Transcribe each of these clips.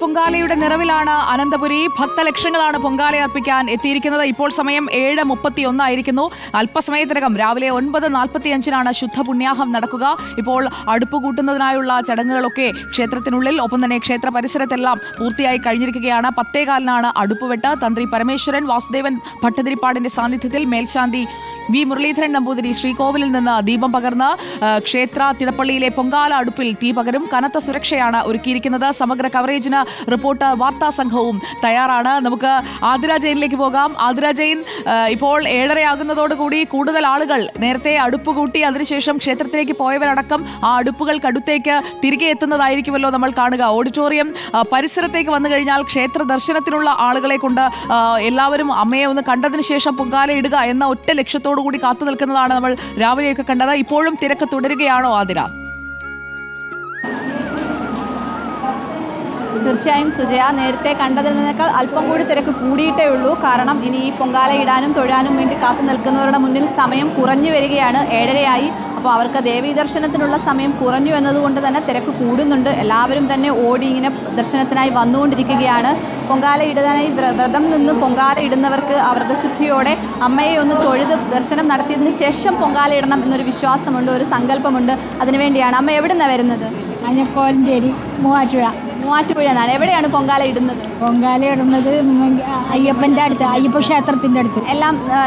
പൊങ്കാലയുടെ നിറവിലാണ് അനന്തപുരി. ഭക്തലക്ഷങ്ങളാണ് പൊങ്കാല അർപ്പിക്കാൻ എത്തിയിരിക്കുന്നത്. ഇപ്പോൾ സമയം 7:31 ആയിരിക്കുന്നു. അല്പസമയത്തിനകം രാവിലെ 9:45 ശുദ്ധ പുണ്യാഹം നടക്കുക. ഇപ്പോൾ അടുപ്പ് കൂട്ടുന്നതിനായുള്ള ചടങ്ങുകളൊക്കെ ക്ഷേത്രത്തിനുള്ളിൽ, ഒപ്പം തന്നെ ക്ഷേത്ര പരിസരത്തെല്ലാം പൂർത്തിയായി കഴിഞ്ഞിരിക്കുകയാണ്. 10:15 അടുപ്പുവെട്ട് തന്ത്രി പരമേശ്വരൻ വാസുദേവൻ ഭട്ടതിരിപ്പാടിന്റെ സാന്നിധ്യത്തിൽ മേൽശാന്തി വി മുരളീധരൻ നമ്പൂതിരി ശ്രീകോവിലിൽ നിന്ന് ദീപം പകർന്ന് ക്ഷേത്ര തിടപ്പള്ളിയിലെ പൊങ്കാല അടുപ്പിൽ തീ പകരും. കനത്ത സുരക്ഷയാണ് ഒരുക്കിയിരിക്കുന്നത്. സമഗ്ര കവറേജിന് റിപ്പോർട്ട് വാർത്താ സംഘവും തയ്യാറാണ്. നമുക്ക് ആതിര ജെയിനിലേക്ക് പോകാം. ആതിര ജെയിൻ, ഇപ്പോൾ 7:30 ആകുന്നതോടുകൂടി കൂടുതൽ ആളുകൾ നേരത്തെ അടുപ്പ് കൂട്ടി അതിനുശേഷം ക്ഷേത്രത്തിലേക്ക് പോയവരടക്കം ആ അടുപ്പുകൾക്കടുത്തേക്ക് തിരികെ എത്തുന്നതായിരിക്കുമല്ലോ നമ്മൾ കാണുക. ഓഡിറ്റോറിയം പരിസരത്തേക്ക് വന്നു കഴിഞ്ഞാൽ ക്ഷേത്ര ദർശനത്തിനുള്ള ആളുകളെ കൊണ്ട് എല്ലാവരും അമ്മയെ ഒന്ന് കണ്ടതിന് ശേഷം പൊങ്കാല ഇടുക എന്ന ഒറ്റ ലക്ഷ്യത്തോടു കൂടി കാത്തു നിൽക്കുന്നതാണ് നമ്മൾ രാവിലെയൊക്കെ കണ്ടത്. ഇപ്പോഴും തിരക്ക് തുടരുകയാണോ ആതിര? തീർച്ചയായും സുജയ, നേരത്തെ കണ്ടതിൽ നിന്നേക്കാൾ അല്പം കൂടി തിരക്ക് കൂടിയിട്ടേ ഉള്ളൂ. കാരണം ഇനി ഈ പൊങ്കാല ഇടാനും തൊഴാനും വേണ്ടി കാത്തു നിൽക്കുന്നവരുടെ മുന്നിൽ സമയം കുറഞ്ഞു വരികയാണ്. 7:30 അപ്പോൾ അവർക്ക് ദേവീ ദർശനത്തിനുള്ള സമയം കുറഞ്ഞു എന്നതുകൊണ്ട് തന്നെ തിരക്ക് കൂടുന്നുണ്ട്. എല്ലാവരും തന്നെ ഓടി ഇങ്ങനെ ദർശനത്തിനായി വന്നുകൊണ്ടിരിക്കുകയാണ്. പൊങ്കാല ഇടാനായി വ്രതം നിന്ന് പൊങ്കാല ഇടുന്നവർക്ക് വ്രതശുദ്ധിയോടെ അമ്മയെ ഒന്ന് തൊഴുത് ദർശനം നടത്തിയതിന് ശേഷം പൊങ്കാല ഇടണം എന്നൊരു വിശ്വാസമുണ്ട്, ഒരു സങ്കല്പമുണ്ട്. അതിനുവേണ്ടിയാണ്. അമ്മ എവിടെ നിന്നാണ് വരുന്നത്? അഞ്ഞക്കോലഞ്ചേരി, മൂവാറ്റുപുഴ എന്നാണ്. എവിടെയാണ് പൊങ്കാല ഇടുന്നത്? പൊങ്കാല ഇടുന്നത് അയ്യപ്പൻ്റെ അടുത്ത്, അയ്യപ്പ ക്ഷേത്രത്തിൻ്റെ അടുത്ത്.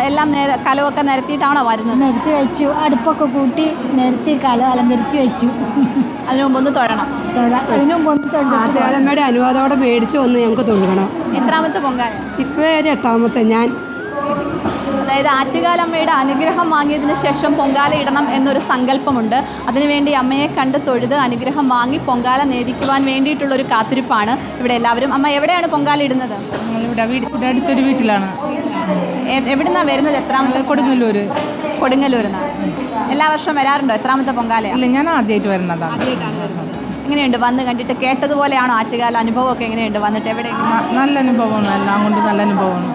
എല്ലാം കലമൊക്കെ നിരത്തിയിട്ടാണോ വരുന്നത്? നിരത്തി വെച്ചു, അടുപ്പൊക്കെ കൂട്ടി നിരത്തി കലം അലങ്കരിച്ച് വെച്ചു. അതിനു മുമ്പ് ഒന്ന് തൊഴണം. അതിനു മുമ്പ് ഒന്ന് തൊഴണം. അമ്മയുടെ അനുവാദത്തോടെ മേടിച്ച് വന്ന് ഞങ്ങൾക്ക് തൊഴുകണം. എത്രാമത്തെ പൊങ്കാല? ഇപ്പോൾ 8ാമത്തെ. ഞാൻ അതായത് ആറ്റുകാലമ്മയുടെ അനുഗ്രഹം വാങ്ങിയതിന് ശേഷം പൊങ്കാല ഇടണം എന്നൊരു സങ്കല്പമുണ്ട്. അതിനുവേണ്ടി അമ്മയെ കണ്ട് തൊഴുത് അനുഗ്രഹം വാങ്ങി പൊങ്കാല നേദിക്കുവാൻ വേണ്ടിയിട്ടുള്ളൊരു കാത്തിരിപ്പാണ് ഇവിടെ എല്ലാവരും. അമ്മ എവിടെയാണ് പൊങ്കാല ഇടുന്നത്? ഇവിടെ അടുത്തൊരു വീട്ടിലാണ്. എവിടുന്നാണ് വരുന്നത്? എത്രാമത്തെ? കൊടുങ്ങല്ലൂരിന്നാണ്. എല്ലാ വർഷവും വരാറുണ്ടോ? എത്രാമത്തെ പൊങ്കാലയാണ്? ഇല്ല, ഞാൻ ആദ്യമായിട്ട് വരുന്നതാണ്. ആദ്യമായിട്ടാണ് വരുന്നത്. എങ്ങനെയുണ്ട്? വന്ന് കണ്ടിട്ട് കേട്ടതുപോലെയാണോ ആറ്റുകാല അനുഭവമൊക്കെ? എങ്ങനെയുണ്ട് വന്നിട്ട്? എവിടെ? നല്ല അനുഭവമാണ്, എല്ലാം കൊണ്ട് നല്ല അനുഭവമാണ്.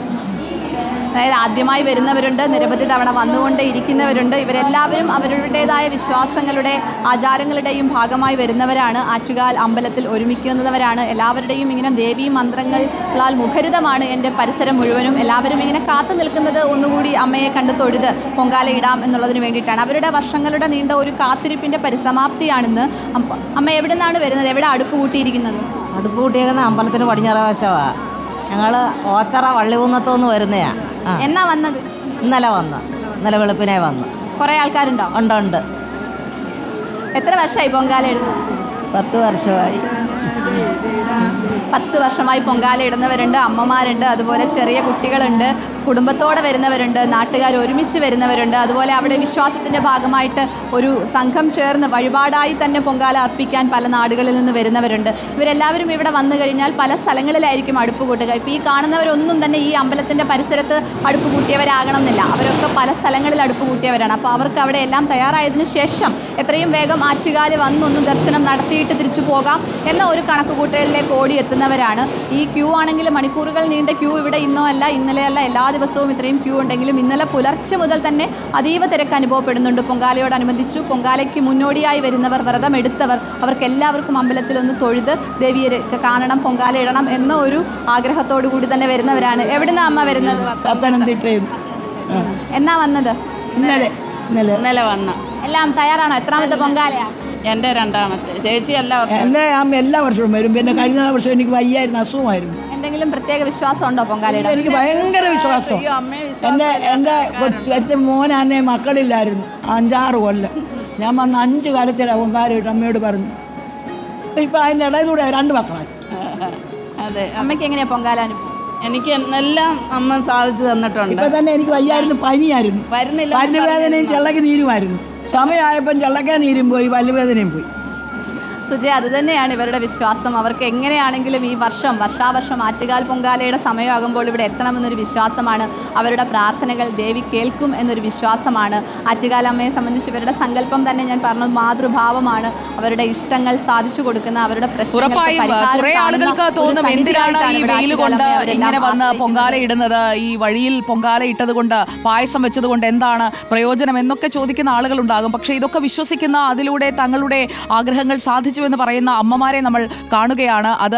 അതായത് ആദ്യമായി വരുന്നവരുണ്ട്, നിരവധി തവണ വന്നുകൊണ്ട് ഇരിക്കുന്നവരുണ്ട്. ഇവരെല്ലാവരും അവരുടേതായ വിശ്വാസങ്ങളുടെ ആചാരങ്ങളുടെയും ഭാഗമായി വരുന്നവരാണ്. ആറ്റുകാൽ അമ്പലത്തിൽ ഒരുമിക്കുന്നവരാണ്. എല്ലാവരുടെയും ഇങ്ങനെ ദേവീ മന്ത്രങ്ങളാൽ മുഖരിതമാണ് എൻ്റെ പരിസരം മുഴുവനും. എല്ലാവരും ഇങ്ങനെ കാത്തു നിൽക്കുന്നത് ഒന്നുകൂടി അമ്മയെ കണ്ട് തൊഴുത് പൊങ്കാല ഇടാം എന്നുള്ളതിന് വേണ്ടിയിട്ടാണ്. അവരുടെ വർഷങ്ങളുടെ നീണ്ട ഒരു കാത്തിരിപ്പിൻ്റെ പരിസമാപ്തിയാണെന്ന്. അമ്മ എവിടെ നിന്നാണ് വരുന്നത്? എവിടെ അടുപ്പ് കൂട്ടിയിരിക്കുന്നത്? അടുപ്പ് കൂട്ടിയേക്കുന്ന അമ്പലത്തിന് പടിഞ്ഞാറ് വശമാണ്. ഞങ്ങൾ ഓച്ചറ വള്ളികുന്നത്തുനിന്ന് വരുന്നതാണ്. എന്നാ വന്നത്? ഇന്നലെ വെളുപ്പിനെ വന്നു. കുറേ ആൾക്കാരുണ്ടോ? ഉണ്ട്. എത്ര വർഷമായി പൊങ്കാല ഇടുന്നത്? 10 വർഷമായി. 10 വർഷമായി പൊങ്കാല ഇടുന്നവരുണ്ട്, അമ്മമാരുണ്ട്, അതുപോലെ ചെറിയ കുട്ടികളുണ്ട്, കുടുംബത്തോടെ വരുന്നവരുണ്ട്, നാട്ടുകാർ ഒരുമിച്ച് വരുന്നവരുണ്ട്. അതുപോലെ അവിടെ വിശ്വാസത്തിൻ്റെ ഭാഗമായിട്ട് ഒരു സംഘം ചേർന്ന് വഴിപാടായി തന്നെ പൊങ്കാല അർപ്പിക്കാൻ പല നാടുകളിൽ നിന്ന് വരുന്നവരുണ്ട്. ഇവരെല്ലാവരും ഇവിടെ വന്നു കഴിഞ്ഞാൽ പല സ്ഥലങ്ങളിലായിരിക്കും അടുപ്പ് കൂട്ടുക. ഇപ്പോൾ ഈ കാണുന്നവരൊന്നും തന്നെ ഈ അമ്പലത്തിൻ്റെ പരിസരത്ത് അടുപ്പ് കൂട്ടിയവരാകണം എന്നില്ല. അവരൊക്കെ പല സ്ഥലങ്ങളിൽ അടുപ്പ് കൂട്ടിയവരാണ്. അപ്പോൾ അവർക്ക് അവിടെ എല്ലാം തയ്യാറായതിനു ശേഷം എത്രയും വേഗം ആറ്റുകാല് വന്നൊന്ന് ദർശനം നടത്തിയിട്ട് തിരിച്ചു പോകാം എന്ന ഒരു കണക്കുകൂട്ടലിലേക്ക് ഓടി എത്തുന്നവരാണ്. ഈ ക്യൂ ആണെങ്കിൽ മണിക്കൂറുകൾ നീണ്ട ക്യൂ ഇവിടെ ഇന്നോ അല്ല ഇന്നലെയല്ല, എല്ലാ ദിവസവും ഇത്രയും ക്യൂ ഉണ്ടെങ്കിലും ഇന്നലെ പുലർച്ചെ മുതൽ തന്നെ അതീവ തിരക്ക് അനുഭവപ്പെടുന്നുണ്ട്. പൊങ്കാലയോടനുബന്ധിച്ചു പൊങ്കാലയ്ക്ക് മുന്നോടിയായി വരുന്നവർ, വ്രതമെടുത്തവർ, അവർക്കെല്ലാവർക്കും അമ്പലത്തിൽ ഒന്ന് തൊഴുത് ദേവിയെ കാണണം, പൊങ്കാല ഇടണം എന്ന ഒരു ആഗ്രഹത്തോടു കൂടി തന്നെ വരുന്നവരാണ്. എവിടുന്നാ അമ്മ വരുന്നത്? എന്നാ വന്നത്? ഇന്നലെ വന്ന. എല്ലാം തയ്യാറാണോ? എത്രാമത്തെ പൊങ്കാലയാണ്? എൻ്റെ 2ാമത്തെ. ചേച്ചി എല്ലാ വർഷവും വരും. പിന്നെ കഴിഞ്ഞ വർഷം എനിക്ക് വയ്യായിരുന്നു, അസുഖമായിരുന്നു. എന്തെങ്കിലും പ്രത്യേക വിശ്വാസം ഉണ്ടോ പൊങ്കാലയുടെ? എനിക്ക് ഭയങ്കര വിശ്വാസം. എൻ്റെ മോനാന്നെ മക്കളില്ലായിരുന്നു 5-6 കൊല്ലം. ഞാൻ വന്ന് 5 കാലത്തിലാണ് പൊങ്കാലയിട്ട് അമ്മയോട് പറഞ്ഞു. ഇപ്പം അതിൻ്റെ ഇടയിലൂടെ 2 മക്കളായി. അതെ. അമ്മയ്ക്ക് എങ്ങനെയാ പൊങ്കാല അനുഭവം? എനിക്ക് എല്ലാം അമ്മ സാധിച്ചു തന്നിട്ടുണ്ട്. ഇപ്പം തന്നെ എനിക്ക് വയ്യായിരുന്നു, പനിയായിരുന്നു, പല്ലുവേദനയും ചെള്ളക്ക് നീരുമായിരുന്നു. സമയമായപ്പം ചെള്ളക്ക നീരും പോയി, പല്ലുവേദനയും പോയി. സുജയ, അത് തന്നെയാണ് ഇവരുടെ വിശ്വാസം. അവർക്ക് എങ്ങനെയാണെങ്കിലും ഈ വർഷാവർഷം ആറ്റുകാൽ പൊങ്കാലയുടെ സമയമാകുമ്പോൾ ഇവിടെ എത്തണമെന്നൊരു വിശ്വാസമാണ്. അവരുടെ പ്രാർത്ഥനകൾ ദേവി കേൾക്കും എന്നൊരു വിശ്വാസമാണ്. ആറ്റുകാലമ്മയെ സംബന്ധിച്ച് ഇവരുടെ സങ്കല്പം തന്നെ ഞാൻ പറഞ്ഞത് മാതൃഭാവമാണ്. അവരുടെ ഇഷ്ടങ്ങൾ സാധിച്ചു കൊടുക്കുന്ന, അവരുടെ കുറെ ആളുകൾക്ക് തോന്നും എന്തിനാണ് ഈ വെയിൽ കൊണ്ട് ഇങ്ങനെ വന്ന് പൊങ്കാല ഇടുന്നത്, ഈ വഴിയിൽ പൊങ്കാല ഇട്ടത് കൊണ്ട്, പായസം വെച്ചത് കൊണ്ട് എന്താണ് പ്രയോജനം എന്നൊക്കെ ചോദിക്കുന്ന ആളുകളുണ്ടാകും. പക്ഷേ ഇതൊക്കെ വിശ്വസിക്കുന്ന, അതിലൂടെ തങ്ങളുടെ ആഗ്രഹങ്ങൾ സാധിച്ചു എന്ന് പറയുന്ന അമ്മമാരെ നമ്മൾ കാണുകയാണ്. അത്